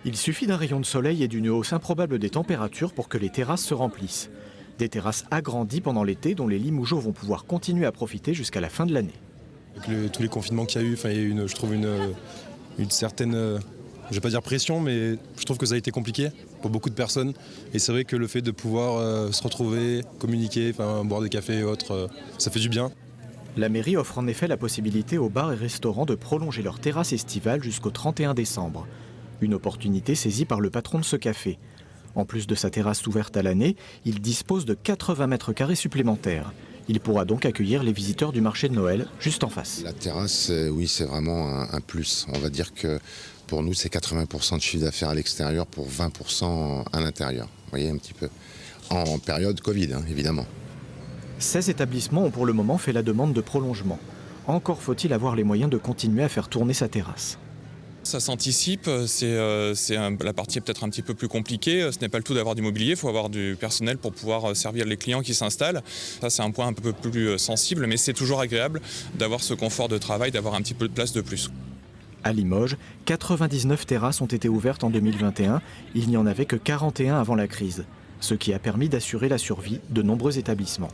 Il suffit d'un rayon de soleil et d'une hausse improbable des températures pour que les terrasses se remplissent. Des terrasses agrandies pendant l'été dont les Limougeaux vont pouvoir continuer à profiter jusqu'à la fin de l'année. Avec tous les confinements qu'il y a eu, il y a eu je trouve une certaine, je ne vais pas dire pression, mais je trouve que ça a été compliqué pour beaucoup de personnes. Et c'est vrai que le fait de pouvoir se retrouver, communiquer, boire des cafés et autres, ça fait du bien. La mairie offre en effet la possibilité aux bars et restaurants de prolonger leur terrasse estivale jusqu'au 31 décembre. Une opportunité saisie par le patron de ce café. En plus de sa terrasse ouverte à l'année, il dispose de 80 mètres carrés supplémentaires. Il pourra donc accueillir les visiteurs du marché de Noël juste en face. La terrasse, oui, c'est vraiment un plus. On va dire que pour nous, c'est 80% de chiffre d'affaires à l'extérieur pour 20% à l'intérieur. Vous voyez un petit peu. En période Covid, évidemment. 16 établissements ont pour le moment fait la demande de prolongement. Encore faut-il avoir les moyens de continuer à faire tourner sa terrasse. Ça s'anticipe, la partie est peut-être un petit peu plus compliquée. Ce n'est pas le tout d'avoir du mobilier, il faut avoir du personnel pour pouvoir servir les clients qui s'installent. Ça, c'est un point un peu plus sensible, mais c'est toujours agréable d'avoir ce confort de travail, d'avoir un petit peu de place de plus. À Limoges, 99 terrasses ont été ouvertes en 2021. Il n'y en avait que 41 avant la crise, ce qui a permis d'assurer la survie de nombreux établissements.